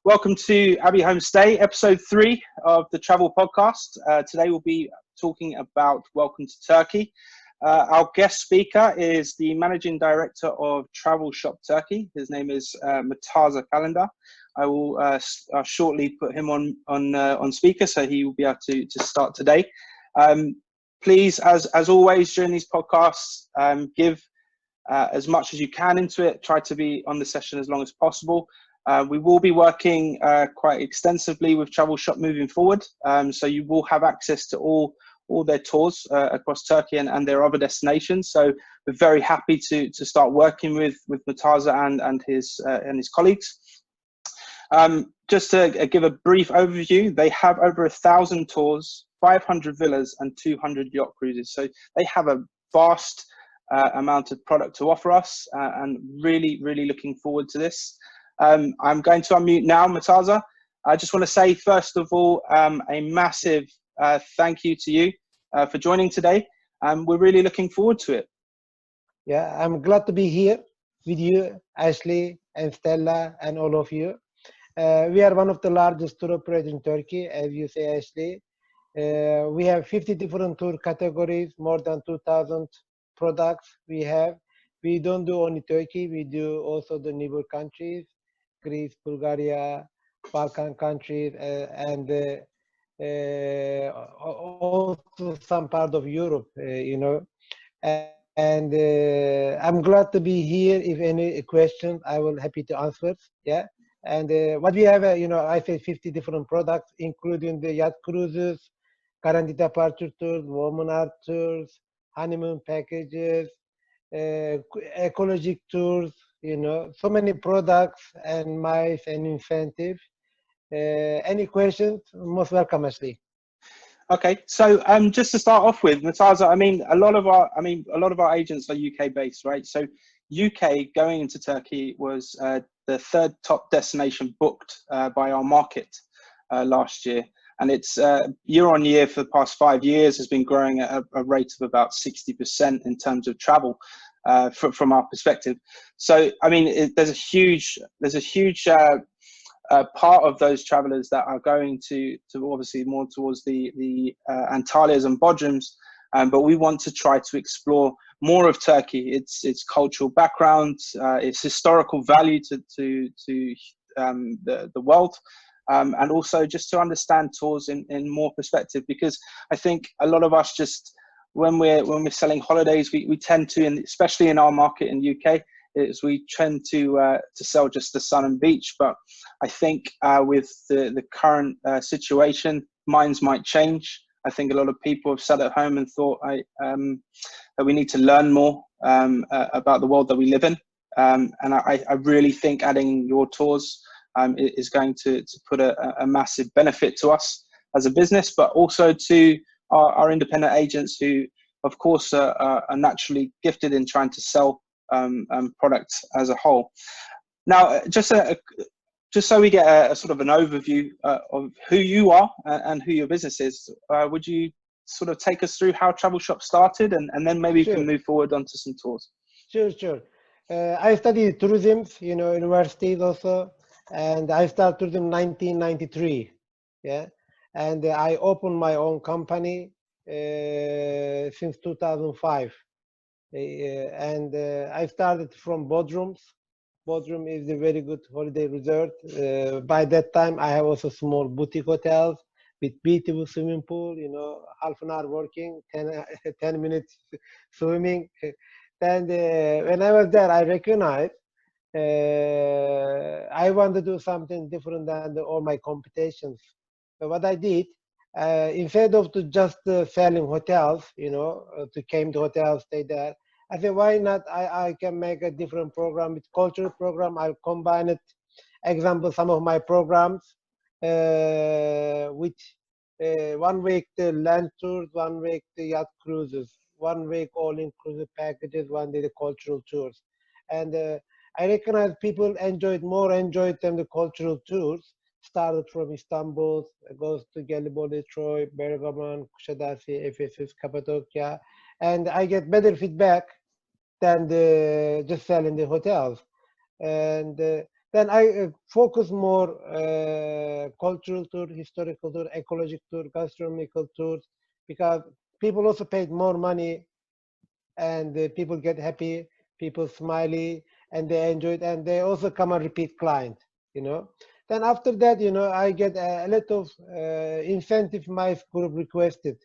Welcome to Abbey Homestay, episode 3 of the Travel Podcast. Today we'll be talking about Welcome to Turkey. Our guest speaker is the Managing Director of Travel Shop Turkey. His name is Murtaza Kalender. I will shortly put him on speaker, so he will be able to start today. Please, as always during these podcasts, give as much as you can into it. Try to be on the session as long as possible. We will be working quite extensively with Travel Shop moving forward, so you will have access to all their tours across Turkey and their other destinations. So we're very happy to start working with Murtaza and his colleagues. Just to give a brief overview, they have over 1,000 tours, 500 villas and 200 yacht cruises. So they have a vast amount of product to offer us, and really looking forward to this. I'm going to unmute now, Murtaza. I just want to say, first of all, a massive thank you to you for joining today. We're really looking forward to it. Yeah, I'm glad to be here with you, Ashley and Stella and all of you. We are one of the largest tour operators in Turkey, as you say, Ashley. We have 50 different tour categories, more than 2,000 products we have. We don't do only Turkey, we do also the neighbor countries, Greece, Bulgaria, Balkan countries, and also some part of Europe, And I'm glad to be here. If any questions, I will happy to answer. Yeah. And what we have, I say 50 different products, including the yacht cruises, guaranteed departure tours, women art tours, honeymoon packages, ecologic tours, so many products and miles and incentives. Any questions? Most welcome, Ashley. Okay, so just to start off with, Murtaza, a lot of our agents are UK based, right? So UK going into Turkey was the third top destination booked by our market last year, and it's year on year for the past 5 years has been growing at a rate of about 60% in terms of travel from our perspective. So there's a huge part of those travelers that are going to obviously more towards the Antalyas and Bodrums, but we want to try to explore more of Turkey, its cultural background, its historical value to the world, and also just to understand tours in more perspective, because I think a lot of us just when we're selling holidays, we tend to, and especially in our market in UK, is we tend to sell just the sun and beach. But I think with the current situation, minds might change. I think a lot of people have sat at home and thought that we need to learn more about the world that we live in. And I really think adding your tours is going to put a massive benefit to us as a business, but also to our independent agents who, of course, are naturally gifted in trying to sell products as a whole. Now, just so we get a sort of an overview of who you are and who your business is, would you sort of take us through how Travel Shop started, and then maybe we can move forward onto some tours? Sure. I studied tourism, universities also, and I started tourism in 1993. Yeah, and I opened my own company since 2005. And I started from Bodrums. Bodrum is a very good holiday resort. By that time, I have also small boutique hotels with beautiful swimming pool, half an hour working, 10 minutes swimming. And when I was there, I recognized I want to do something different than all my competitions. So what I did, instead of just selling hotels, to came to hotels, stay there, I said, why not? I can make a different program with cultural program. I'll combine it. Example, some of my programs with 1 week the land tours, 1 week the yacht cruises, 1 week all-inclusive packages, 1 day the cultural tours. And I recognize people enjoyed them the cultural tours. Started from Istanbul, goes to Gelibolu, Troy, Bergamo, Kuşadası, Ephesus, Cappadocia, and I get better feedback than just selling the hotels. And Then I focus more cultural tour, historical tour, ecological tour, gastronomical tours, because people also paid more money, and people get happy, people smiley, and they enjoy it, and they also come and repeat client, you know. Then after that, you know, I get a lot of incentive mice group requested.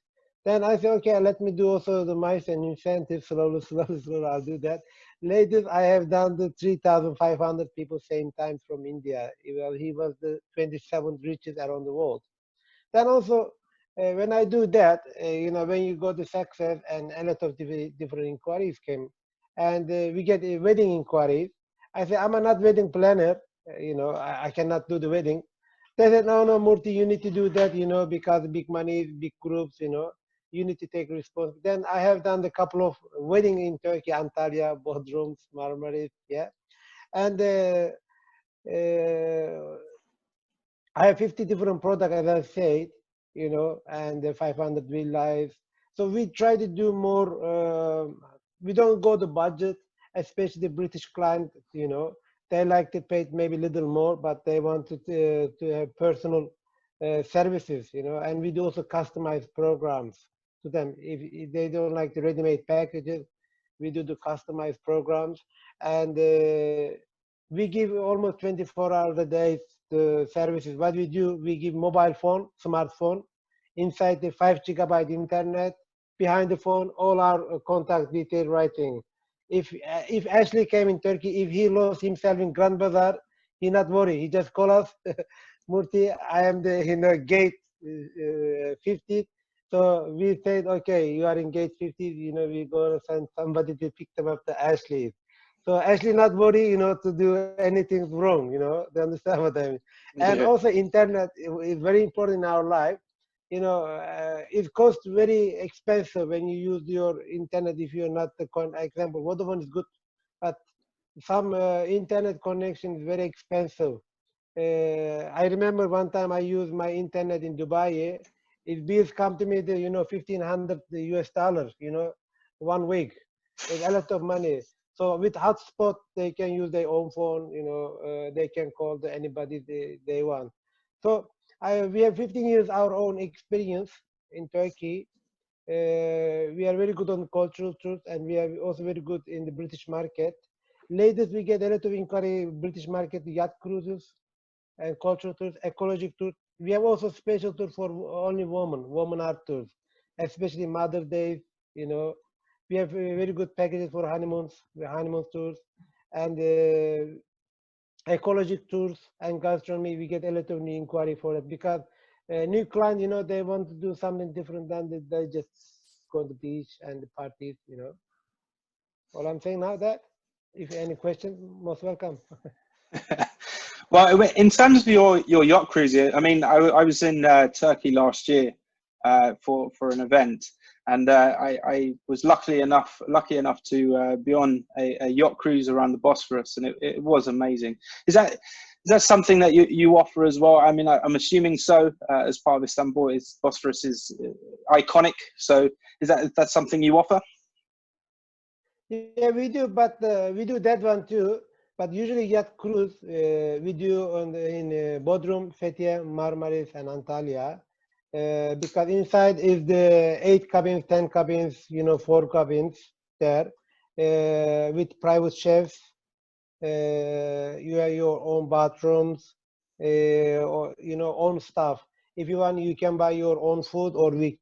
Then I say, okay, let me do also the mice and incentive slowly, slowly, slowly. I'll do that. Latest, I have done the 3,500 people same time from India. Well, he was the 27th richest around the world. Then also, when I do that, you know, when you go to success and a lot of different inquiries came, and we get wedding inquiries, I say, I'm a not wedding planner, you know, I cannot do the wedding. They said, no, no, Murti, you need to do that, you know, because big money, big groups, you know, you need to take responsibility. Then I have done a couple of wedding in Turkey, Antalya, Bodrums, Marmaris, yeah. And uh, I have 50 different products, as I said, you know, and 500 real lives. So we try to do more. We don't go the budget, especially the British client. You know, they like to pay maybe a little more, but they want to have personal services. You know, and we do also customize programs to them. If they don't like the ready-made packages, we do the customized programs, and we give almost 24 hours a day the services. What we do, we give mobile phone, smartphone, inside the 5 GB internet, behind the phone, all our contact detail writing. If Ashley came in Turkey, if he lost himself in Grand Bazaar, he not worry. He just call us, Murti, I am the gate 50. So we said, okay, you are in gate 50. You know, we go send somebody to pick them up to Ashley. So actually not worry, you know, to do anything wrong, you know, they understand what I mean. And Yeah. also internet is very important in our life. You know, it costs very expensive when you use your internet if you're not the example. Vodafone is good, but some internet connection is very expensive. I remember one time I used my internet in Dubai. It bills come to me, the, 1,500 US dollars, 1 week. It's a lot of money. So with hotspot, they can use their own phone, they can call anybody they want. So we have 15 years our own experience in Turkey. We are very good on cultural truth, and we are also very good in the British market. Latest, we get a lot of inquiry British market, yacht cruises, and cultural tours, ecological tours. We have also special tours for only women art tours, especially Mother's Day. You know, we have very good packages for honeymoons, the honeymoon tours, and ecological tours and gastronomy. We get a lot of new inquiry for it because new client, they want to do something different than they just go to the beach and the parties. All I'm saying now that if any question, most welcome. Well, in terms of your yacht cruise, I mean, I was in Turkey last year for an event, and I was lucky enough to be on a yacht cruise around the Bosphorus, and it was amazing. Is that something that you offer as well? I mean, I'm assuming so. As part of Istanbul, Bosphorus is iconic. So is that something you offer? Yeah, we do, but we do that one too. But usually yacht cruise we do in Bodrum, Fethiye, Marmaris, and Antalya, because inside is the 8 cabins, 10 cabins, 4 cabins there with private chefs. You have your own bathrooms, or own stuff. If you want, you can buy your own food, or you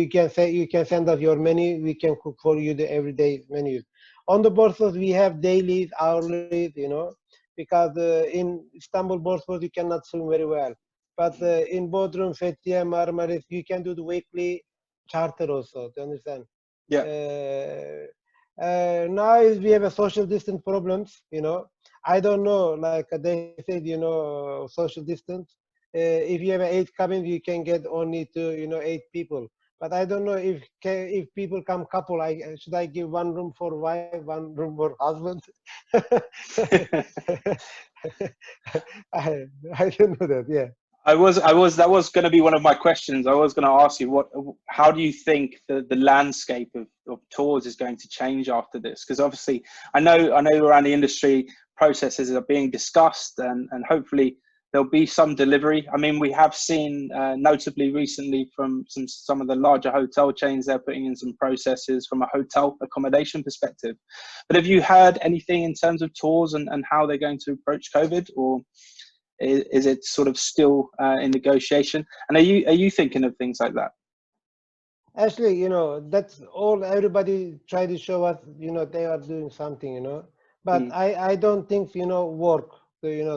can send us your menu. We can cook for you the everyday menus. On the Bosphorus, we have dailies, hourlies, because in Istanbul Bosphorus you cannot swim very well. But in Bodrum, Fethiye, Marmaris, you can do the weekly charter also. Do you understand? Yeah. Now we have a social distance problems. I don't know. Like they said, social distance. If you have 8 cabins, you can get only to 8 people. But I don't know if people come couple. Should I give one room for wife, one room for husband? I don't know that. Yeah. That was going to be one of my questions. I was going to ask you how do you think the landscape of tours is going to change after this? Because obviously I know around the industry processes are being discussed, and hopefully there'll be some delivery. I mean, we have seen notably recently from some of the larger hotel chains, they're putting in some processes from a hotel accommodation perspective. But have you heard anything in terms of tours and how they're going to approach COVID, or is it sort of still in negotiation? And are you thinking of things like that? Actually, that's all everybody try to show us, they are doing something, but I don't think, work,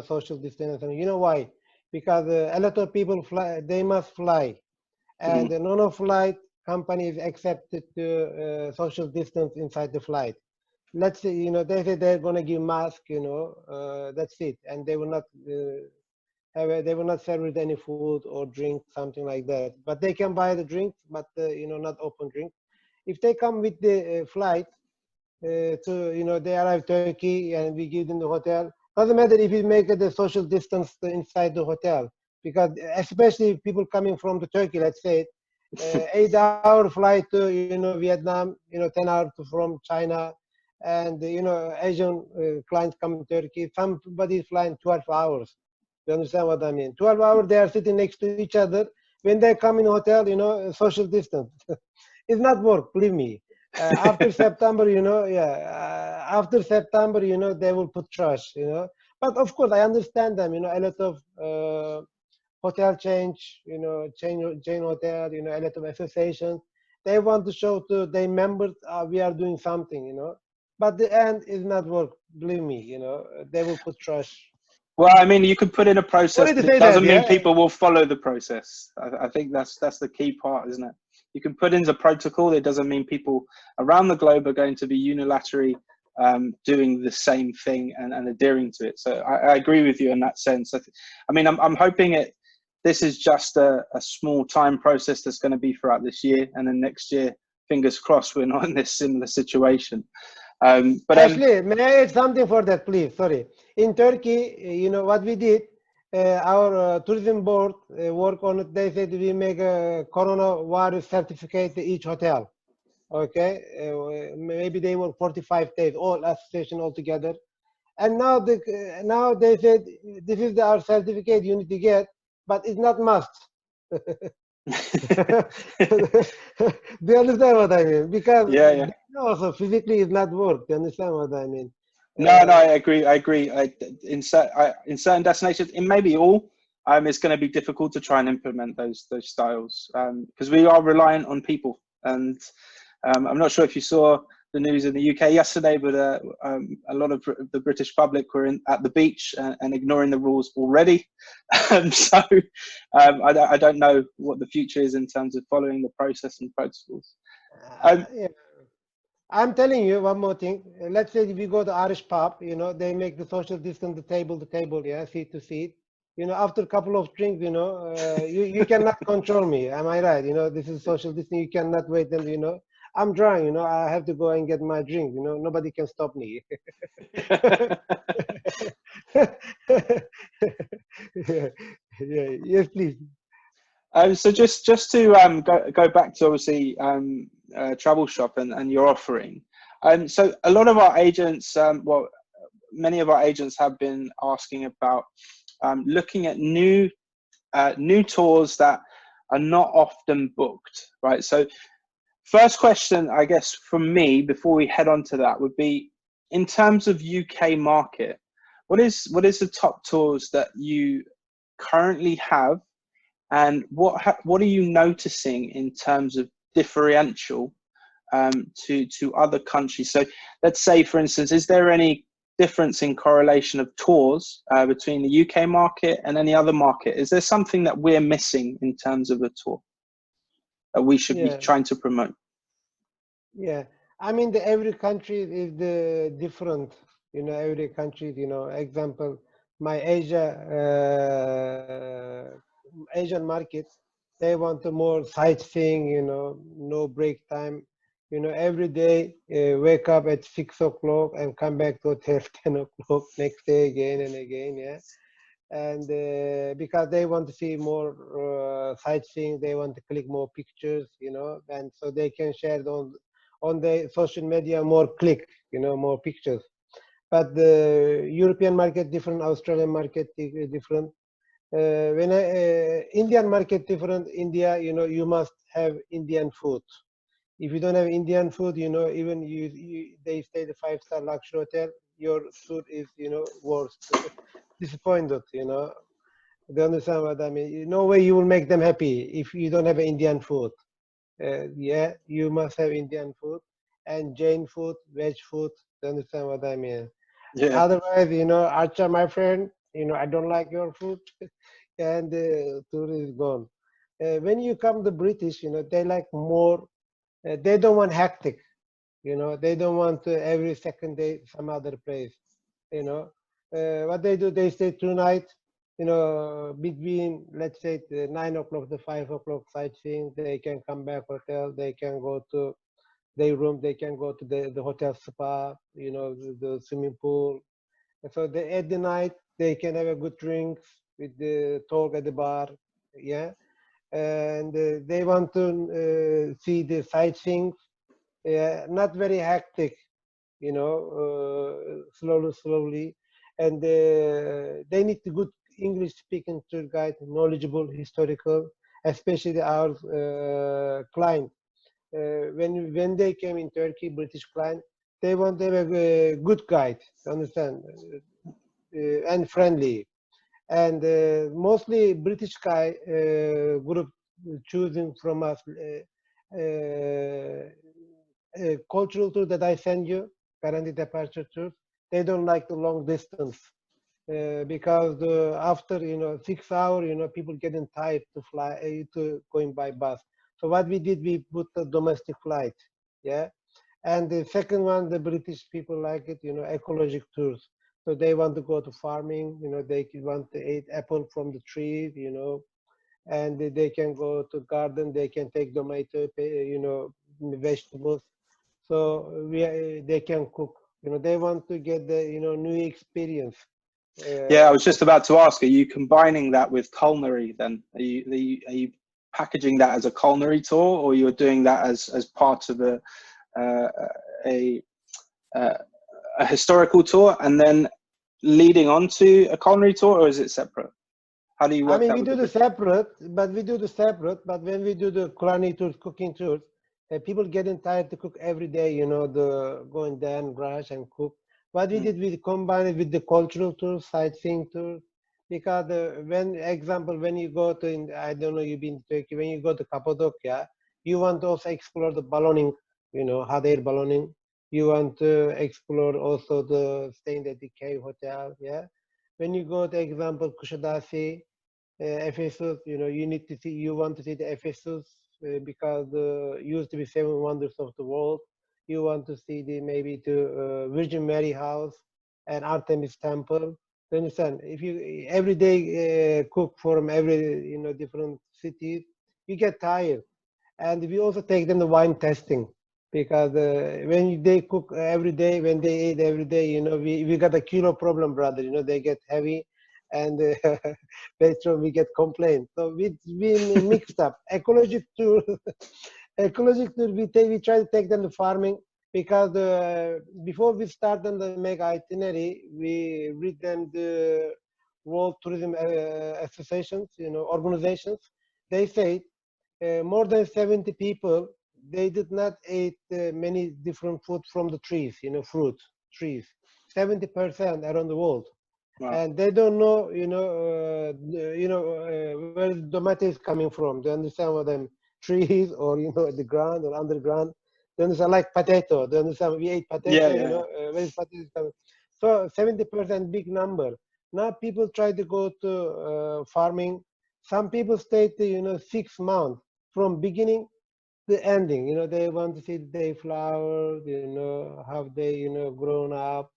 social distancing. You know why? Because a lot of people fly, they must fly, and none of flight companies accepted to social distance inside the flight. Let's say, they say they're going to give mask, that's it, and they will not they will not serve with any food or drink, something like that. But they can buy the drinks, but not open drink. If they come with the flight they arrive Turkey and we give them the hotel. Doesn't matter if we make the social distance inside the hotel, because especially people coming from the Turkey, let's say, 8-hour flight to Vietnam, 10 hours from China, and Asian clients come to Turkey. Somebody is flying 12 hours. You understand what I mean? 12 hours they are sitting next to each other. When they come in hotel, social distance. It's not work, believe me. After September, after September, they will put trash, But of course, I understand them, a lot of hotel chain hotel, a lot of associations. They want to show to their members, we are doing something, But the end is not work, believe me, they will put trash. Well, I mean, you could put in a process, Sorry to but it say that, doesn't mean yeah. people will follow the process. I think that's the key part, isn't it? You can put in the protocol. It doesn't mean people around the globe are going to be unilaterally doing the same thing and adhering to it. So I agree with you in that sense. I mean, I'm hoping this is just a small time process that's going to be throughout this year, and then next year, fingers crossed, we're not in this similar situation. Actually, may I add something for that, please? Sorry. In Turkey, what we did, our tourism board work on it. They said we make a coronavirus certificate to each hotel. Okay, maybe they work 45 days, all association altogether. And now they said this is our certificate you need to get, but it's not must. Do you understand what I mean? Because yeah. also physically it's not work. Do you understand what I mean? No, I agree. In certain destinations, in maybe all, it's going to be difficult to try and implement those styles because we are reliant on people. And I'm not sure if you saw the news in the UK yesterday, but a lot of the British public were at the beach and ignoring the rules already. So I don't know what the future is in terms of following the process and protocols. Yeah. I'm telling you one more thing. Let's say we go to Irish pub, they make the social distance, the table to table, yeah, seat to seat. After a couple of drinks, you cannot control me. Am I right? This is social distance. You cannot wait and I'm drunk. I have to go and get my drink. Nobody can stop me. Yeah. Yes, please. So just to go back to obviously Travel Shop and your offering. So a lot of our agents, many of our agents have been asking about looking at new tours that are not often booked, right? So first question, I guess, from me before we head on to that would be, in terms of UK market, what is the top tours that you currently have? And what are you noticing in terms of differential to other countries? So let's say, for instance, is there any difference in correlation of tours between the UK market and any other market? Is there something that we're missing in terms of a tour that we should be trying to promote? Yeah, I mean, every country is different. Every country. Example, my Asian market, they want a more sightseeing. No break time. Every day wake up at 6 o'clock and come back to hotel 10 o'clock next day again and again. Yeah, and because they want to see more sightseeing, they want to click more pictures. And so they can share on the social media more click. More pictures. but the European market different, Australian market different. When Indian market different, India, you must have Indian food. If you don't have Indian food, even they stay the 5-star luxury hotel, your food is, worst. Disappointed, They understand what I mean? No way you will make them happy if you don't have Indian food. Yeah, you must have Indian food and Jain food, veg food. Do you understand what I mean? Yeah. Otherwise, Archa, my friend, I don't like your food, and the tour is gone. When you come to British, they like more. They don't want hectic. They don't want every second day some other place. What they do, they stay 2 nights. Between let's say 9 o'clock to 5 o'clock sightseeing. They can come back hotel. They can go to their room. They can go to the hotel spa. The swimming pool. So they at the night they can have a good drinks with the talk at the bar. Yeah, and they want to see the sightseeing. Not very hectic, slowly, and they need a good English speaking tour guide, knowledgeable, historical, especially our client. When they came in Turkey, British client, they want to have a good guide, understand, and friendly. And mostly British guy group choosing from us cultural tour that I send you, currently departure tour. They don't like the long distance because after 6 hours, people getting tired to fly to going by bus. So what we did, we put a domestic flight, yeah. And the second one, the British people like it, ecologic tours. So they want to go to farming, they want to eat apple from the trees, and they can go to garden, they can take tomato, vegetables. So they can cook, they want to get the, new experience. Yeah, I was just about to ask, are you combining that with culinary then? Are you packaging that as a culinary tour, or you're doing that as part of uh, a, uh, a historical tour and then leading on to a culinary tour, or is it separate? How do you I work mean, that we with do the the British? separate, but when we do the culinary tours, cooking tours, people getting tired to cook every day, the going there and rush and cook. What we Mm, did, we combine it with the cultural tours, sightseeing tours, because when you go to, I don't know, you've been to Turkey, when you go to Cappadocia, you want to also explore the ballooning, hot air ballooning. You want to explore also the staying at the cave hotel, yeah. When you go to example Kuşadası, Ephesus, you need to see, you want to see the Ephesus because used to be 7 wonders of the world. You want to see the maybe the Virgin Mary house and Artemis temple. You understand? If you every day cook from every different cities, you get tired. And we also take them the wine testing because when they cook every day, when they eat every day, we got a kilo problem, brother. They get heavy, and later on we get complaints. So we mixed up ecologic tour, ecologic tour. We try to take them to farming because before we start them to make itinerary, we read them the World Tourism Associations, organizations. They say more than 70 people, they did not eat many different food from the trees, fruit trees. 70% around the world, wow. and they don't know, where the tomato is coming from. They understand what them trees or the ground or underground. They understand like potato. They understand we ate Yeah, potato. yeah, Where is potato coming? So 70% big number. Now people try to go to farming. Some people stay to 6 months from beginning the ending. They want to see the flower, how they grown up,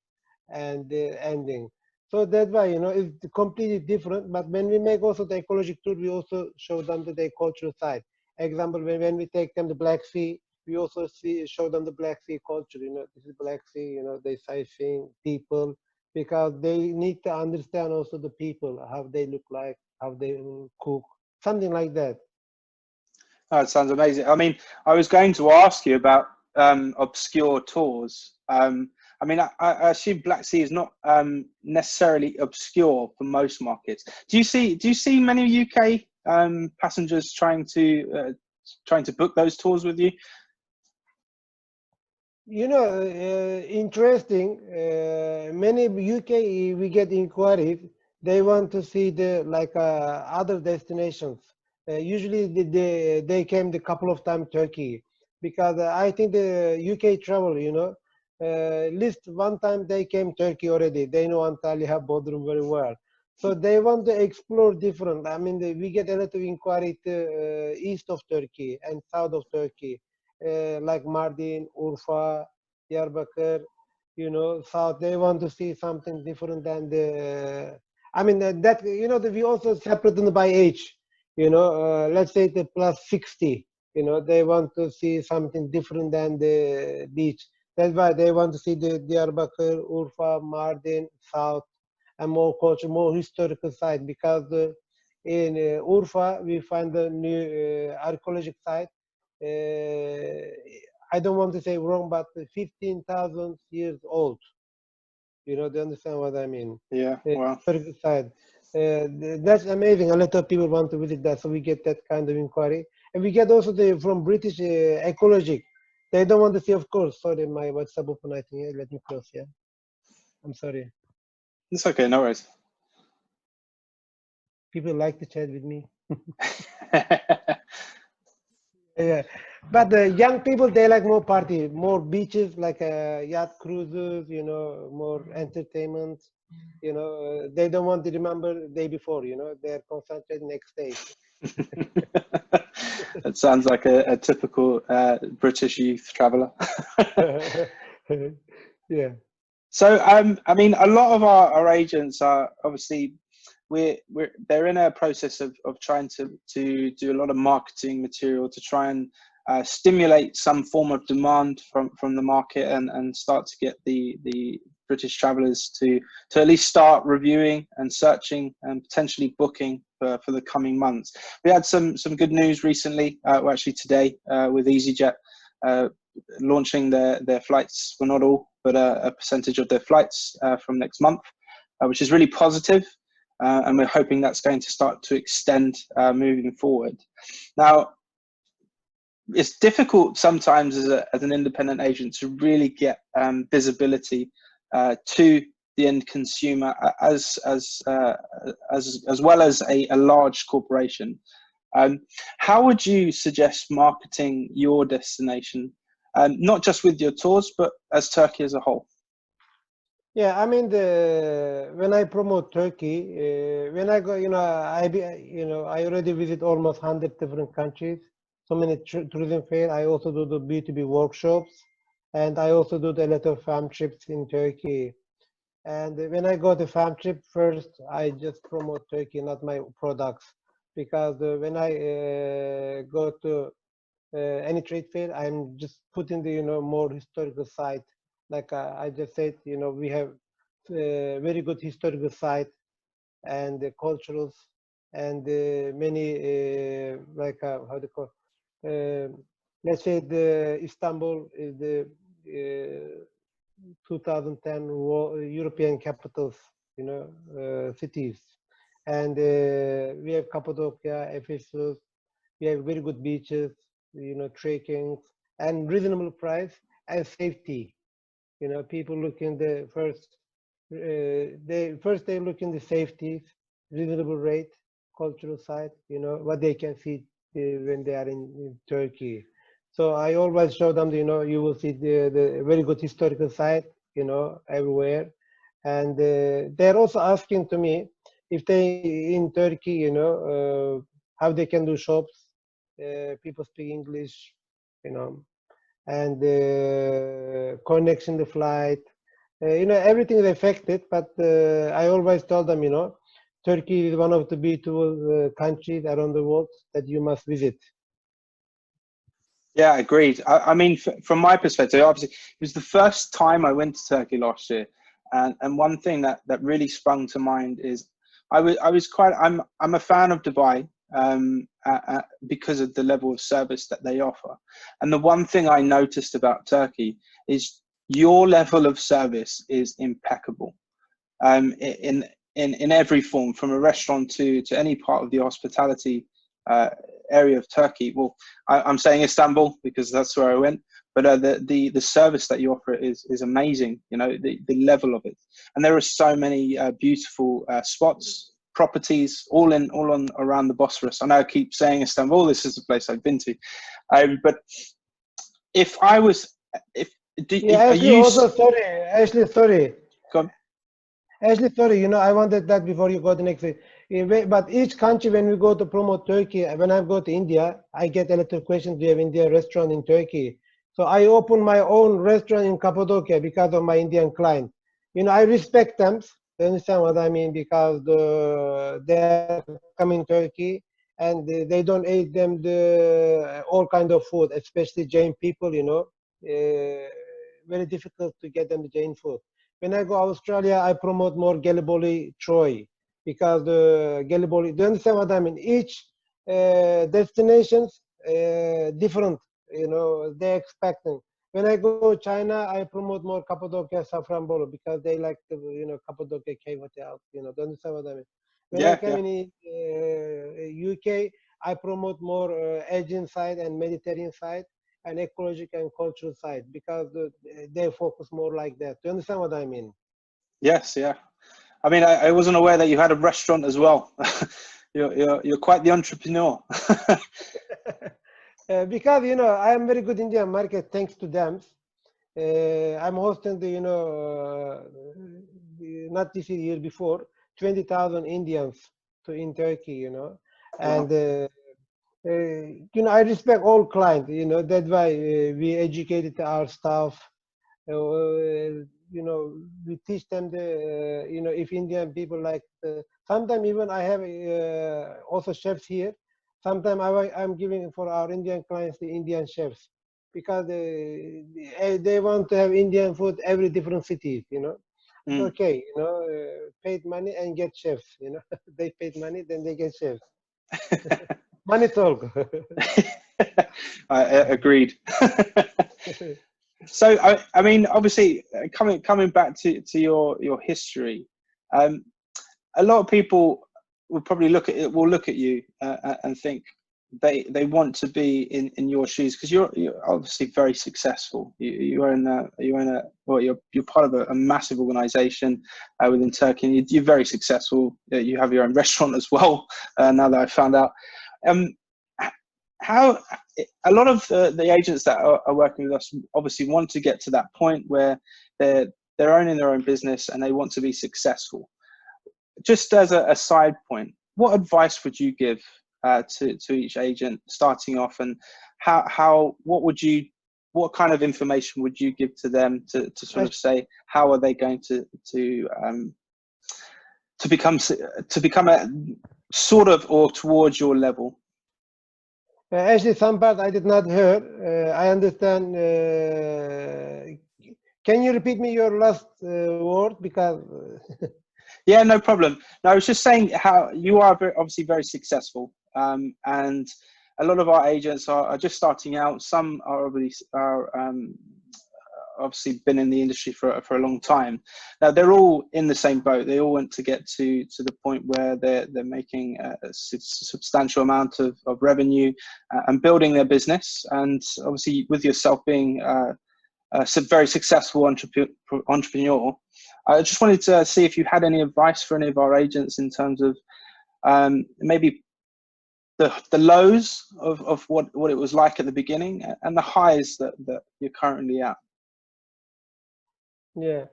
and the ending. So that's why it's completely different. But when we make also the ecologic tour, we also show them the cultural side. Example, when we take them to Black Sea, we also show them the Black Sea culture. This is Black Sea. They sightseeing people because they need to understand also the people, how they look like, how they cook, something like that. oh, it sounds amazing. I mean, I was going to ask you about obscure tours. I mean, I assume Black Sea is not necessarily obscure for most markets. Do you see many UK passengers trying to book those tours with you? You know, interesting. Many UK we get inquiries. They want to see the like other destinations. Usually they came the couple of times Turkey because I think the UK travel. You know, least one time they came Turkey already. They know Antalya, Bodrum very well. So they want to explore different. I mean, we get a lot of inquiry to east of Turkey and south of Turkey like Mardin, Urfa, Diyarbakir, you know, South. They want to see something different than the. I mean that you know we also separate them by age. You know, let's say the plus 60. You know, they want to see something different than the beach. That's why they want to see the Diyarbakir, Urfa, Mardin, South, and more culture, more historical site because in Urfa we find the new archaeological site. I don't want to say wrong, but 15,000 years old. You know, do you understand what I mean? Yeah, wow. Historical site. That's amazing. A lot of people want to visit that, so we get that kind of inquiry, and we get also the from British ecologic. They don't want to see, of course. Sorry, my WhatsApp open. I think let me close. Yeah, I'm sorry. It's okay, no worries. People like to chat with me. Yeah, but the young people they like more party, more beaches, like yacht cruises. You know, more entertainment. You know, they don't want to remember the day before. You know, they're concentrated next day. That sounds like a typical British youth traveller. Yeah. So, I mean, a lot of our agents are obviously they're in a process of trying to do a lot of marketing material to try and stimulate some form of demand from the market and start to get the British travellers to at least start reviewing and searching and potentially booking for the coming months. We had some good news recently, well, actually today, with EasyJet launching their flights, well, not all, but a percentage of their flights from next month, which is really positive. And we're hoping that's going to start to extend moving forward. Now, it's difficult sometimes as an independent agent to really get visibility to the end consumer as well as a large corporation. How would you suggest marketing your destination, not just with your tours, but as Turkey as a whole? Yeah, I mean when I promote Turkey, when I go, you know, I already visit almost 100 different countries. So many tourism fair. I also do the B2B workshops, and I also do a lot of farm trips in Turkey. And when I go to farm trip, first I just promote Turkey, not my products, because when I go to any trade fair, I'm just putting the more historical site. Like I just said, we have very good historical site and culturals and many like how do you call let's say the Istanbul is the 2010 European capitals, cities, and we have Cappadocia, Ephesus. We have very good beaches, trekking, and reasonable price and safety. People look in the first. They look in the safety, reasonable rate, cultural side. What they can see when they are in Turkey. So I always show them. You will see the very good historical site. Everywhere, and they're also asking to me if they in Turkey. How they can do shops. People speak English. And connection the flight. Everything is affected, but I always tell them, Turkey is one of the beautiful countries around the world that you must visit. Yeah, agreed. I mean, from my perspective, obviously, it was the first time I went to Turkey last year, and one thing that really sprung to mind is I'm a fan of Dubai because of the level of service that they offer, and the one thing I noticed about Turkey is your level of service is impeccable. In every form, from a restaurant to any part of the hospitality area of Turkey. Well, I'm saying Istanbul because that's where I went, but the service that you offer is amazing. You know, the level of it, and there are so many beautiful spots, properties, all on around the Bosphorus. I know I keep saying Istanbul. This is the place I've been to, but if I was, if Yeah, are actually, you? also sorry, actually sorry. Go on. Actually, sorry, I wanted that before you go to next thing. But each country, when we go to promote Turkey, when I go to India, I get a lot of questions. Do you have Indian restaurant in Turkey? So I open my own restaurant in Cappadocia because of my Indian client. I respect them. You understand what I mean? Because they're coming Turkey and they don't eat them the all kind of food, especially Jain people. Very difficult to get them the Jain food. When I go Australia, I promote more Gallipoli Troy because the Gallipoli. Do you understand what I mean? Each destinations different. They expecting. When I go China, I promote more Cappadocia Safranbolu because they like the Cappadocia cave hotels. Do you understand what I mean? When I Yeah, come yeah. in UK, I promote more Aegean side and Mediterranean side and ecological and cultural side because they focus more like that. Do you understand what I mean? Yes, yeah. I mean, I wasn't aware that you had a restaurant as well. You're quite the entrepreneur. Because I am very good in the market thanks to them. I'm hosting the not this year before 20,000 Indians in Turkey. Wow. And I respect all clients. That's why we educated our staff. We teach them if Indian people like, sometimes even I have also chefs here. Sometimes I'm giving for our Indian clients the Indian chefs because they want to have Indian food every different cities. It's Mm. okay, paid money and get chefs, they paid money, then they get chefs. Money talk. Agreed. So I mean, obviously, coming back to your history, a lot of people will probably look at you and think they want to be in your shoes because you're obviously very successful. You're part of a massive organization within Turkey, and you're very successful. You have your own restaurant as well. Now that I found out, um, how a lot of the agents that are working with us obviously want to get to that point where they're owning their own business and they want to be successful. Just as a side point, what advice would you give to each agent starting off, and what kind of information would you give to them to sort of say how are they going to become a sort of or towards your level? Actually, some part I did not hear. I understand. Can you repeat me your last word? Because Yeah, no problem. No, I was just saying how you are obviously very successful, and a lot of our agents are just starting out. Some are obviously been in the industry for a long time. Now they're all in the same boat. They all want to get to the point where they're making a substantial amount of revenue and building their business. And obviously, with yourself being a very successful entrepreneur, I just wanted to see if you had any advice for any of our agents in terms of maybe the lows of what it was like at the beginning and the highs that you're currently at. yeah,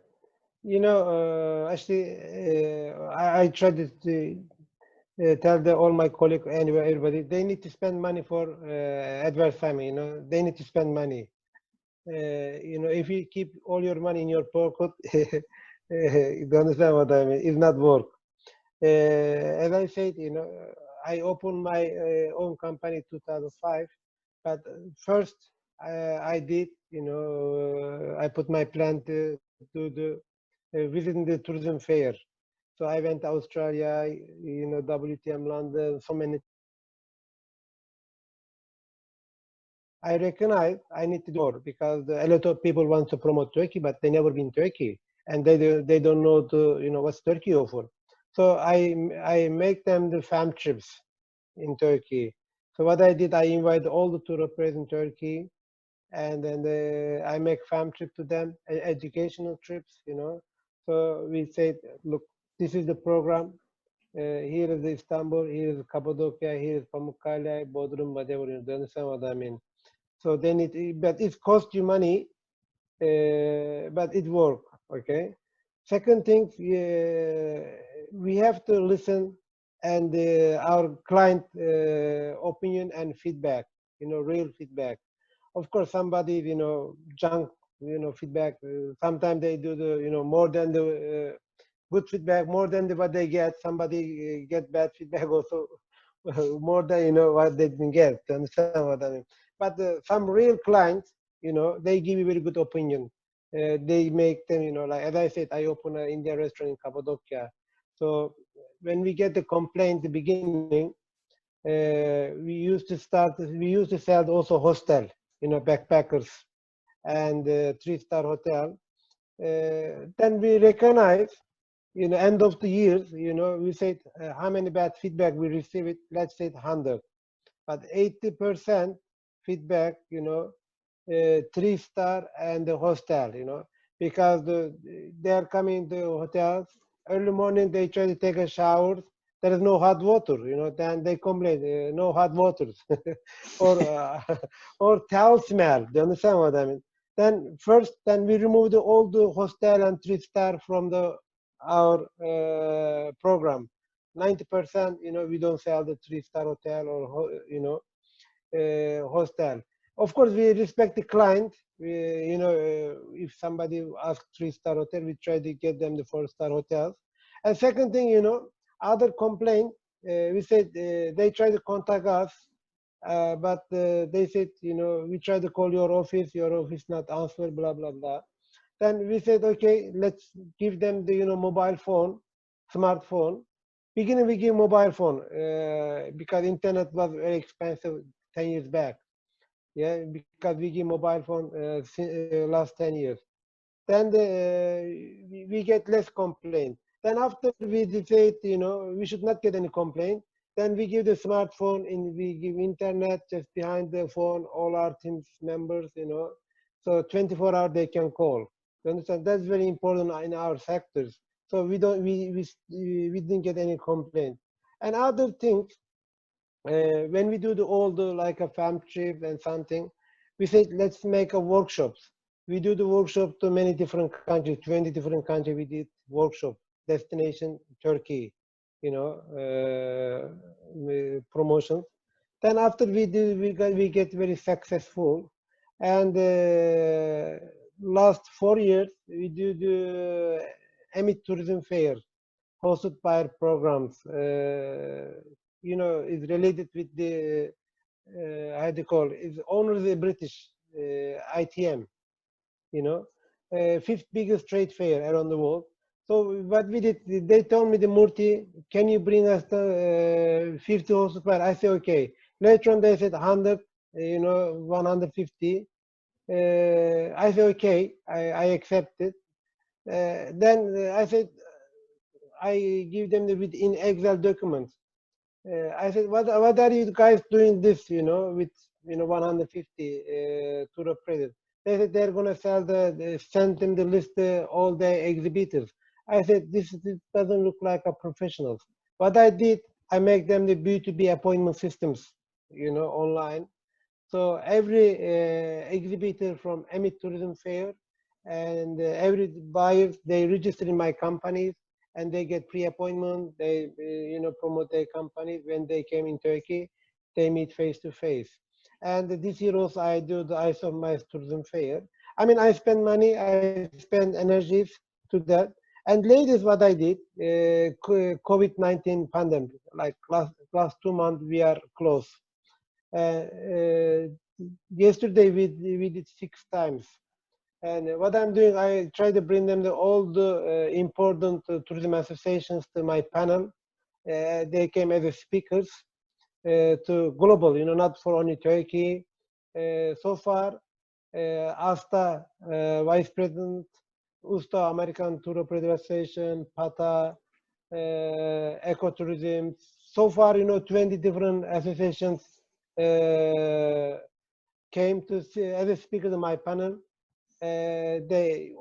actually, I tried to tell all my colleagues, anyway, everybody, they need to spend money for advertising. They need to spend money. If you keep all your money in your pocket, you understand what I mean? It's not work. As I said, I opened my own company 2005, but first I did, I put my plan to do the visiting the tourism fair. So I went to Australia, WTM London, so many. I recognize I need to do more because a lot of people want to promote Turkey, but they never been Turkey, and they don't know what's Turkey offer. So I make them the fam trips in Turkey. So what I did, I invite all the tour operators in Turkey, and then I make fam trip to them, educational trips. So we said, look, this is the program. Here is Istanbul, here is Cappadocia, here is Pamukkale, Bodrum, whatever. You understand what I mean? So then but it costs you money, but it works. Okay. Second thing, we have to listen and our client opinion and feedback. Real feedback. Of course, somebody junk feedback. Sometimes they do the more than the good feedback, more than what they get. Somebody get bad feedback also more than what they can get. To understand what I mean? But some real clients, they give you very good opinion. They make them, like as I said, I open an Indian restaurant in Cappadocia. So when we get the complaint at the beginning, we used to sell also hostel, backpackers and 3-star hotel. Then we recognize, end of the year, we said how many bad feedback we receive it. Let's say 100, but 80% feedback, 3-star and the hostel, because they are coming to hotels early morning. They try to take a shower. There is no hot water, then they complain, no hot water, or or towel smell. Do you understand what I mean? Then we remove all the hostel and 3-star from our program. 90%, we don't sell the 3-star hotel or hostel. Of course, we respect the client. If somebody asks 3-star hotel, we try to get them the 4-star hotels. And second thing, other complaint, we said they try to contact us, but they said, we try to call your office not answer, blah, blah, blah. Then we said, okay, let's give them the, mobile phone, smartphone. Beginning, we give mobile phone because internet was very expensive 10 years back. Yeah, because we give mobile phone last 10 years. Then we get less complaint. Then after we decide, we should not get any complaint. Then we give the smartphone and we give internet just behind the phone, all our team's members, so 24 hours they can call. You understand? That's very important in our sectors. So we didn't get any complaint. And other things, when we do all the like a fam trip and something, we say let's make a workshops. We do the workshop to many different countries, 20 different countries. We did workshop, destination Turkey, promotions. Then after we get very successful, and last 4 years we do the Emit Tourism Fair hosted by our programs. Is related with the how do you call it? Is owner the British ITM. Fifth biggest trade fair around the world. So what we did, they told me, the Murti, can you bring us the 50 hosted by? I said okay. Later on they said 100, 150. I said okay, I accept it. Then I said, I give them in Excel documents. I said, what are you guys doing this, with 150 tour operators? They said they're gonna send them the list all the exhibitors. I said this doesn't look like a professional. What I did, I make them the B2B appointment systems, online. So every exhibitor from Emit Tourism Fair and every buyer, they register in my companies and they get pre-appointment. They promote their companies. When they came in Turkey, they meet face to face. And this year also I do the ISO My Tourism Fair. I mean, I spend money, I spend energies to that. And latest what I did, COVID-19 pandemic, like last 2 months we are close. Yesterday we did 6 times. And what I'm doing, I try to bring them all the important tourism associations to my panel. They came as speakers to global, not for only Turkey. So far, ASTA Vice President, USTA American Tour Operator Association, PATA, ecotourism. So far, 20 different associations came to see, as a speaker in my panel. They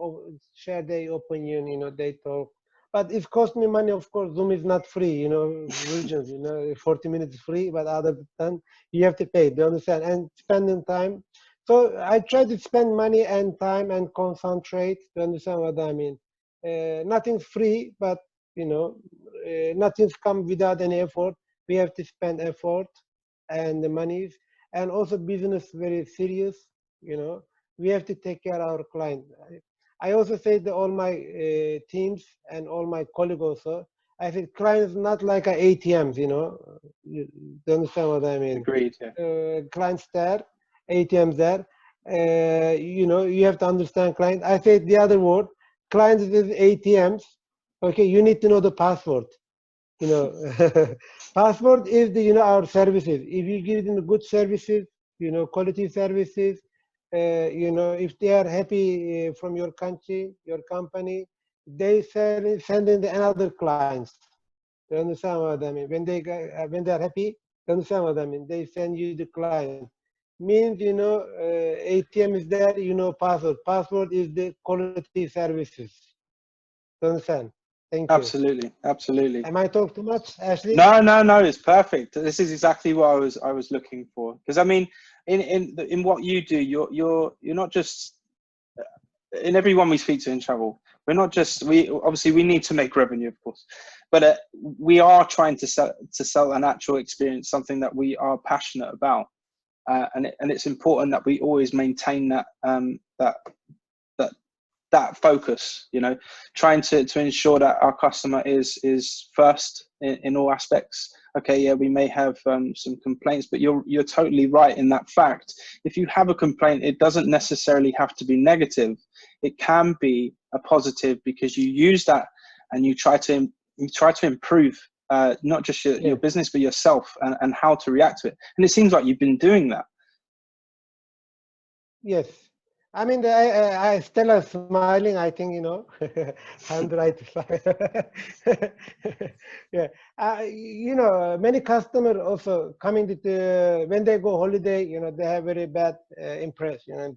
share their opinion, they talk. But it cost me money, of course. Zoom is not free, versions, 40 minutes free, but other than you have to pay, do you understand? And spending time. So I try to spend money and time and concentrate, do you understand what I mean? Nothing's free, but, nothing's come without any effort. We have to spend effort and the money. And also business very serious, we have to take care of our client. I also say to all my teams and all my colleagues also, I said clients not like a ATMs, you understand what I mean? Agreed. Yeah. Clients there, ATMs there. You have to understand client. I said the other word, clients with ATMs. Okay, you need to know the password. Password is the our services. If you give them good services, quality services, if they are happy from your country, your company, they send in another clients. You understand what I mean? When they are happy, you understand what I mean? They send you the client. Means ATM is there, password. Password is the quality services. You understand? Thank you. Absolutely, absolutely. Am I talking too much, Ashley? No, it's perfect. This is exactly what I was looking for. Because I mean, in what you do, you're not just in everyone we speak to in travel. We're not just we obviously we need to make revenue, of course, but we are trying to sell an actual experience, something that we are passionate about, and it's important that we always maintain that that focus, trying to ensure that our customer is first in all aspects. Okay, yeah, we may have some complaints, but you're totally right in that fact. If you have a complaint, it doesn't necessarily have to be negative. It can be a positive because you use that and you try to improve not just your business but yourself and how to react to it. And it seems like you've been doing that. Yes. I mean, I Stella smiling. I think I'm the right side. Yeah. Many customers also coming to when they go holiday. They have very bad impression.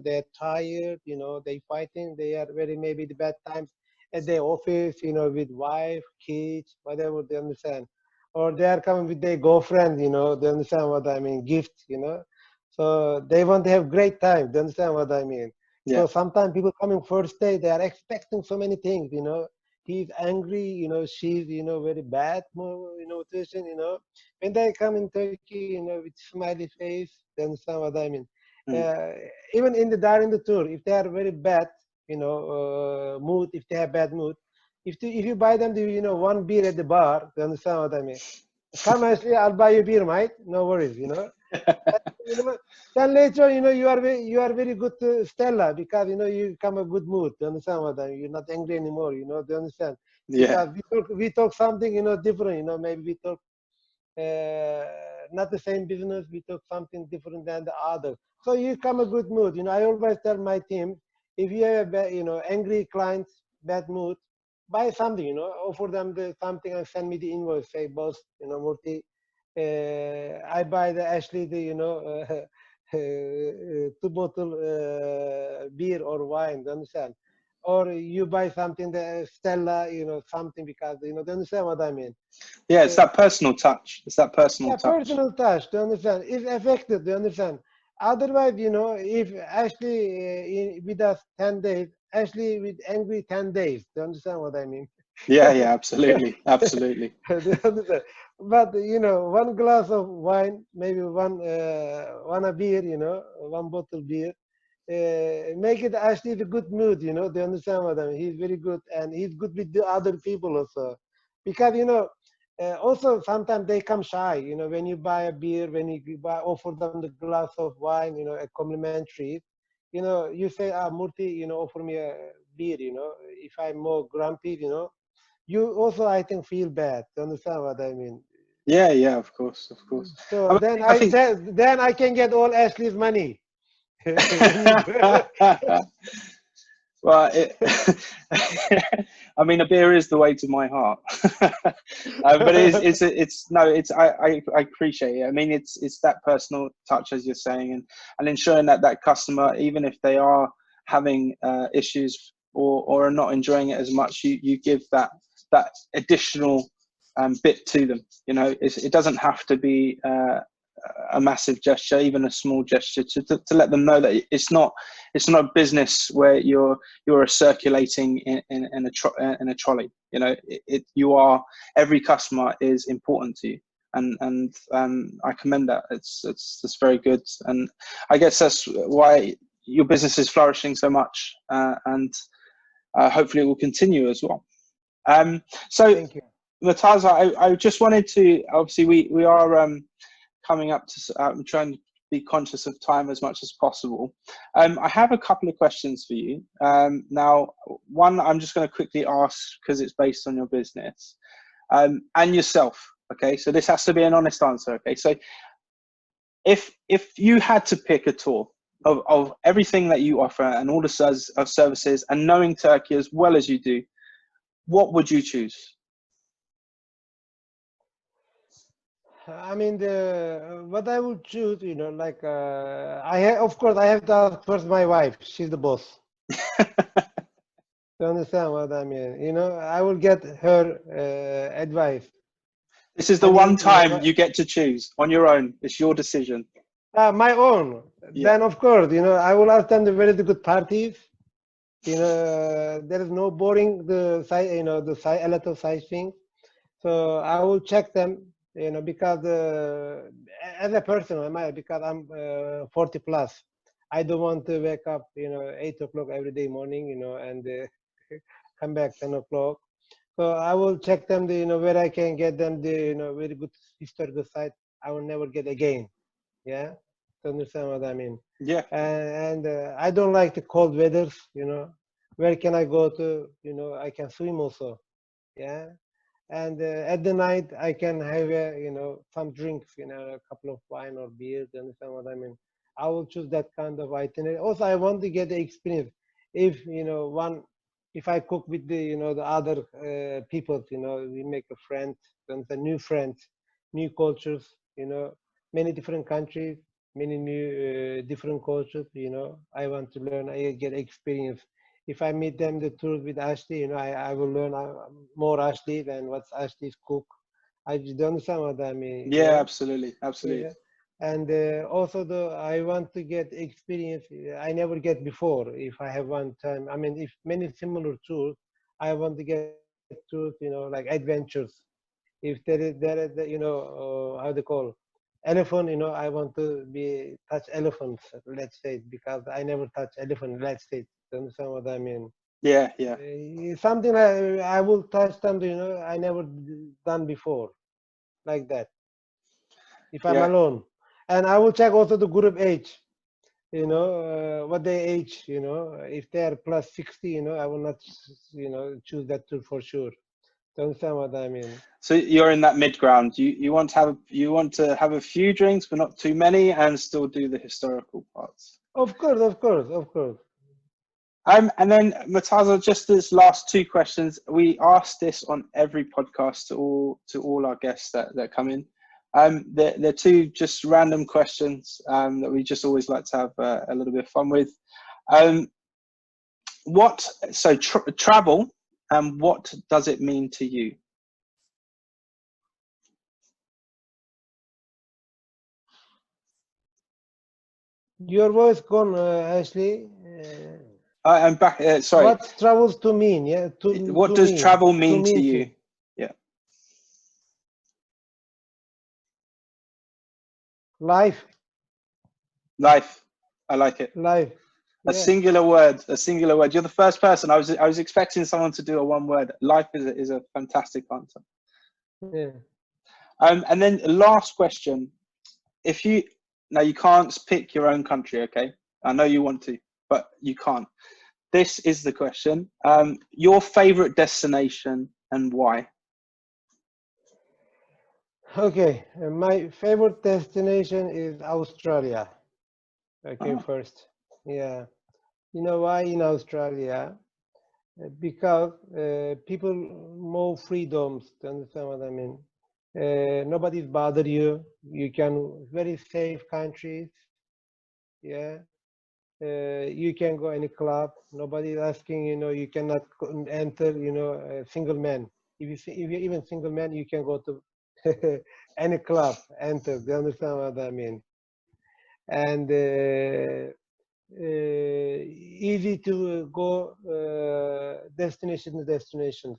They're tired. They fighting. They are very maybe the bad times at their office. With wife, kids, whatever they understand, or they are coming with their girlfriend. They understand what I mean. Gift. So they want to have great time. Do you understand what I mean? Yeah. So sometimes people coming first day, they are expecting so many things. He's angry. She's very bad nutrition. When they come in Turkey, with smiley face, they understand what I mean. Even during the tour, if they are very bad, mood, if they have bad mood, if you buy them the one beer at the bar, they understand what I mean. Come Ashley, I'll buy you beer, mate. No worries. Then later, you are very good to Stella because you come a good mood. Do you understand what I mean? You're not angry anymore. Do you understand? Yeah. Because we talk something different. Maybe we talk not the same business. We talk something different than the other. So you come a good mood. I always tell my team, if you have angry clients, bad mood, buy something. Offer them something and send me the invoice. Say, boss, Murthy, I buy the Ashley the 2 bottle beer or wine. Do you understand? Or you buy something the Stella, something because do you understand what I mean? Yeah, it's that personal touch. It's that personal Yeah, touch. personal touch. Do you understand? It's effective. Do you understand? Otherwise, if Ashley with us 10 days, Ashley with angry 10 days. Do you understand what I mean? Yeah, absolutely, absolutely. But one glass of wine, maybe one a beer, 1 bottle beer, make it actually the good mood. Do you understand what I mean? He's very good, and he's good with the other people also, because also sometimes they come shy. When you buy a beer, when you offer them the glass of wine, a complimentary. You say, Murthy, offer me a beer. If I'm more grumpy, you also, I think, feel bad. Do you understand what I mean? Yeah, yeah, of course, of course. So then I I think. said, then I can get all Ashley's money. When you go. Well, I mean, a beer is the way to my heart. But I appreciate it. I mean, it's that personal touch, as you're saying, and ensuring that that customer, even if they are having issues or are not enjoying it as much, you give that additional bit to them. You know, it doesn't have to be a massive gesture, even a small gesture, to let them know that it's not a business where you're circulating in a trolley. You know, you are, every customer is important to you, and I commend that. It's very good, and I guess that's why your business is flourishing so much, and hopefully it will continue as well. So Thank you. Murtaza, I just wanted to, obviously we are coming up to trying to be conscious of time as much as possible. I have a couple of questions for you. Now, one I'm just going to quickly ask because it's based on your business and yourself. Okay, so this has to be an honest answer. Okay, so if you had to pick a tour of everything that you offer and all the services, and knowing Turkey as well as you do, what would you choose? I mean, what I would choose, you know, like of course, I have to ask first my wife. She's the boss. You understand what I mean? You know, I will get her advice. This is the I one mean, you time know, you get to choose on your own. It's your decision. my own. Yeah. Then, of course, you know, I will ask them the very good parties. You know, there is no boring you know, a lot of sightseeing. So I will check them, you know, because as a person, because I'm 40 plus, I don't want to wake up, you know, 8 o'clock every day morning, you know, and come back 10 o'clock. So I will check them, you know, where I can get them the, you know, very good historical site I will never get again. Yeah, to understand what I mean. Yeah. And I don't like the cold weathers, you know. Where can I go to? You know, I can swim also. Yeah, and at the night I can have you know, some drinks, you know, a couple of wine or beers. You understand what I mean? I will choose that kind of itinerary. Also, I want to get the experience. If you know, if I cook with the, you know, the other people, you know, we make a friend, then the new friends, new cultures, you know, many different countries, many new different cultures. You know, I want to learn. I get experience. If I meet them the truth with Ashley, you know, I will learn more Ashley than what's Ashley's cook. I just don't understand what I mean, you Yeah, know. absolutely. Absolutely. Yeah. And also, I want to get experience I never get before. If I have one time, I mean, if many similar tours, I want to get tours, you know, like adventures. If there is the, you know, how they call elephant, you know, I want to be touch elephants, let's say, because I never touch elephant, let's say. Do you understand what I mean? Yeah, yeah, Something I will touch something, you know, I never done before, like that. If I'm yeah, alone, and I will check also the group age. You know, what they age. You know, if they are plus 60, you know, I will not, you know, choose that tour for sure. Do you understand what I mean? So you're in that mid ground. You want to have a few drinks, but not too many, and still do the historical parts. Of course, of course, of course. And then Murtaza, just as last two questions, we ask this on every podcast to all our guests that come in. They're two just random questions that we just always like to have a little bit of fun with. Um, travel, and what does it mean to you? Your voice gone, Ashley. I'm back. Sorry. What travels to mean? Yeah, What does travel to mean to mean you? to Yeah. life, Life. I like it. life. A Yeah, singular word. A singular word. You're the first person. I was expecting someone to do a one word. Life is a fantastic answer. yeah. And then last question. If you Now you can't pick your own country, okay? I know you want to, but you can't. This is the question. Your favorite destination and why? Okay, my favorite destination is Australia. Okay, Oh, first. Yeah. You know why in Australia? Because people more freedoms. To understand what I mean? Nobody's bother you. You can very safe countries. Yeah. You can go any club. Nobody's asking. You know, you cannot enter. You know, a single man. If you even single man, you can go to any club. Enter. Do you understand what I mean? And easy to go destination to destinations.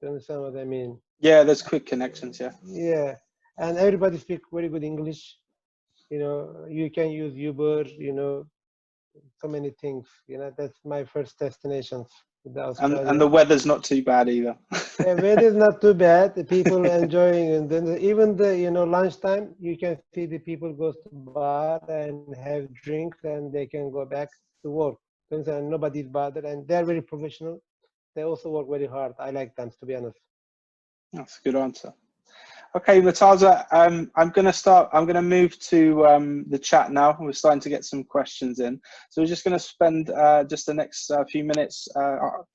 Do you understand what I mean? yeah, there's quick connections. Yeah. Yeah, and everybody speak very good English. You know, you can use Uber. You know, so many things. You know, that's my first destinations with And the Australia. weather's not too bad either. Yeah, weather is not too bad. The people enjoying, and then even the lunchtime, you can see the people goes to bar and have drinks, and they can go back to work. And nobody's bothered, and they're very professional. They also work very hard. I like them, to be honest. That's a good answer. Okay, Murtaza, I'm going to move to the chat now. We're starting to get some questions in. So we're just going to spend just the next few minutes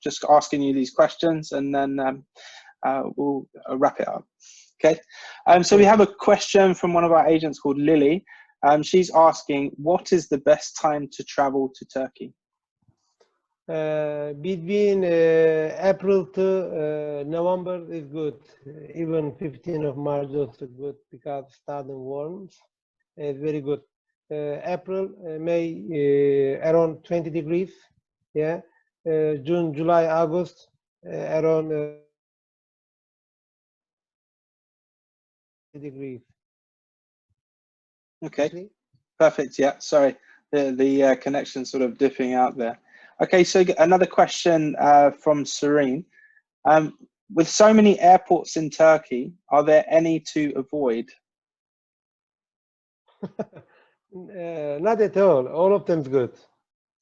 just asking you these questions, and then we'll wrap it up. Okay. So we Okay. have a question from one of our agents called Lily. She's asking, what is the best time to travel to Turkey? Between April to November is good. Even 15th of March also good because starting warms. It's very good. April, May around 20 degrees. Yeah. June, July, August around degrees. Okay. Actually, Perfect. Yeah. Sorry, the connection sort of dipping out there. Okay. So another question from Serene. Um, with so many airports in Turkey, are there any to avoid? not at all. All of them is good.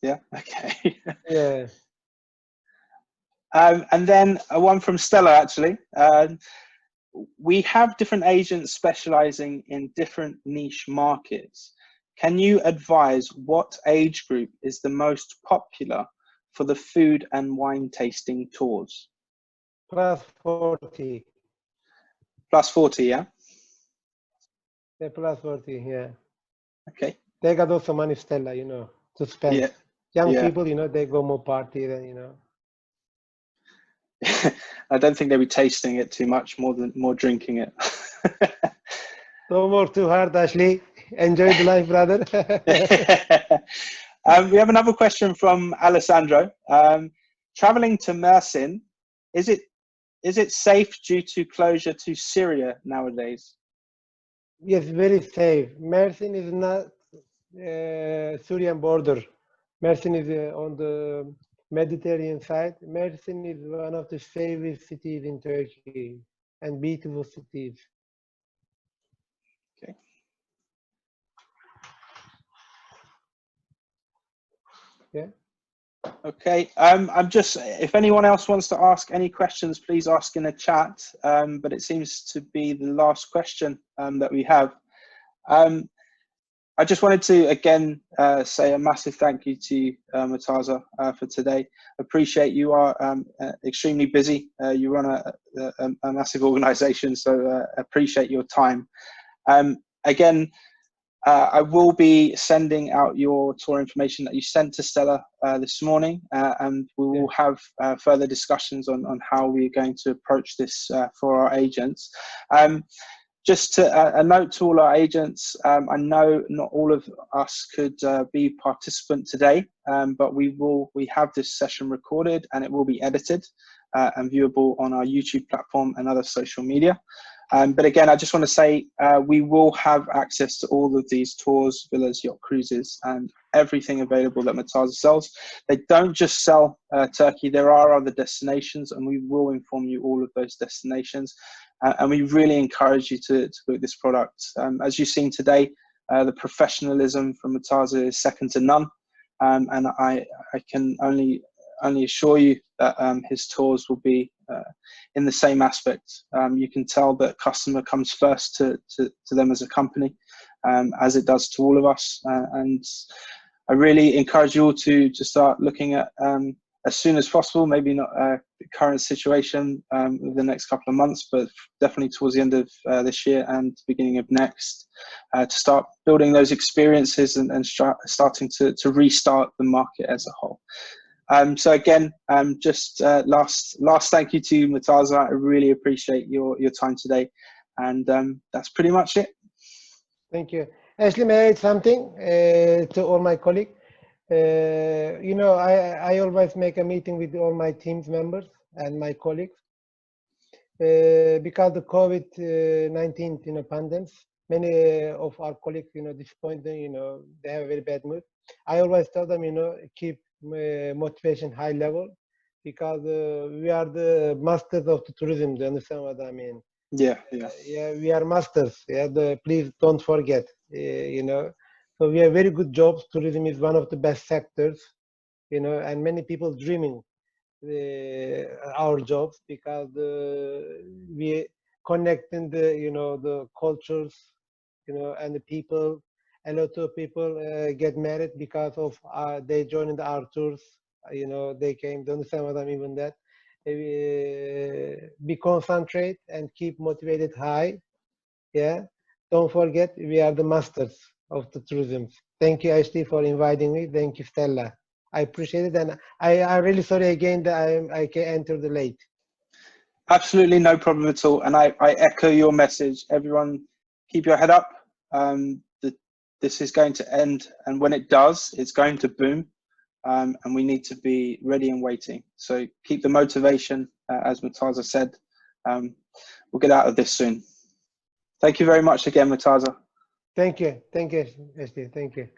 Yeah. Okay. Yeah. And then one from Stella, actually. We have different agents specializing in different niche markets. Can you advise what age group is the most popular for the food and wine tasting tours? Plus 40. Plus 40, yeah? Yeah, plus 40, yeah. Okay. They got also money, Stella, to spend. Yeah. Young Yeah. people, they go more party than. I don't think they'll be tasting it too much, more drinking it. Don't work too hard, Ashley. Enjoy the life, brother. We have another question from Alessandro. Traveling to Mersin, is it safe due to closure to Syria nowadays? Yes, very safe. Mersin is not Syrian border. Mersin is on the Mediterranean side. Mersin is one of the favorite cities in Turkey and beautiful cities. Okay. Yeah. Okay. I'm just, if anyone else wants to ask any questions, please ask in the chat. But it seems to be the last question that we have. I just wanted to again say a massive thank you to Murtaza for today. Appreciate you are extremely busy. You run a massive organization, so appreciate your time. Again, I will be sending out your tour information that you sent to Stella this morning, and we will have further discussions on how we're going to approach this for our agents. Just a note to all our agents, I know not all of us could be participant today, but we have this session recorded and it will be edited and viewable on our YouTube platform and other social media. But again, I just want to say we will have access to all of these tours, villas, yacht cruises, and everything available that Murtaza sells. They don't just sell Turkey, there are other destinations, and we will inform you all of those destinations. And we really encourage you to book this product. As you've seen today, the professionalism from Murtaza is second to none. And I can only only assure you that his tours will be in the same aspect. You can tell that customer comes first to them as a company, as it does to all of us. And I really encourage you all to start looking at as soon as possible, maybe not the current situation within the next couple of months, but definitely towards the end of this year and beginning of next, to start building those experiences and starting to restart the market as a whole. So again, just last thank you to you, Murtaza. I really appreciate your time today, and that's pretty much it. Thank you. Ashley, may I add something to all my colleagues? You know, I always make a meeting with all my team's members and my colleagues because the COVID-19, you know, pandemic, many of our colleagues, you know, disappointed, you know, they have a very bad mood. I always tell them, you know, keep motivation high level, because we are the masters of the tourism. Do you understand what I mean? Yeah, we are masters. Please don't forget, you know. So we have very good jobs. Tourism is one of the best sectors, you know, and many people dreaming our jobs, because we connecting the, you know, the cultures, you know, and the people. A lot of people get married because of they joined our tours. You know, they came. Don't understand what I mean with that. Be concentrate and keep motivated high. Yeah, don't forget, we are the masters of the tourism. Thank you, Ashley, for inviting me. Thank you, Stella. I appreciate it, and I'm really sorry again that I can enter the late. Absolutely no problem at all. And I echo your message. Everyone, keep your head up. This is going to end, and when it does, it's going to boom. And we need to be ready and waiting. So keep the motivation, as Murtaza said. We'll get out of this soon. Thank you very much again, Murtaza. Thank you, Ashley. Thank you.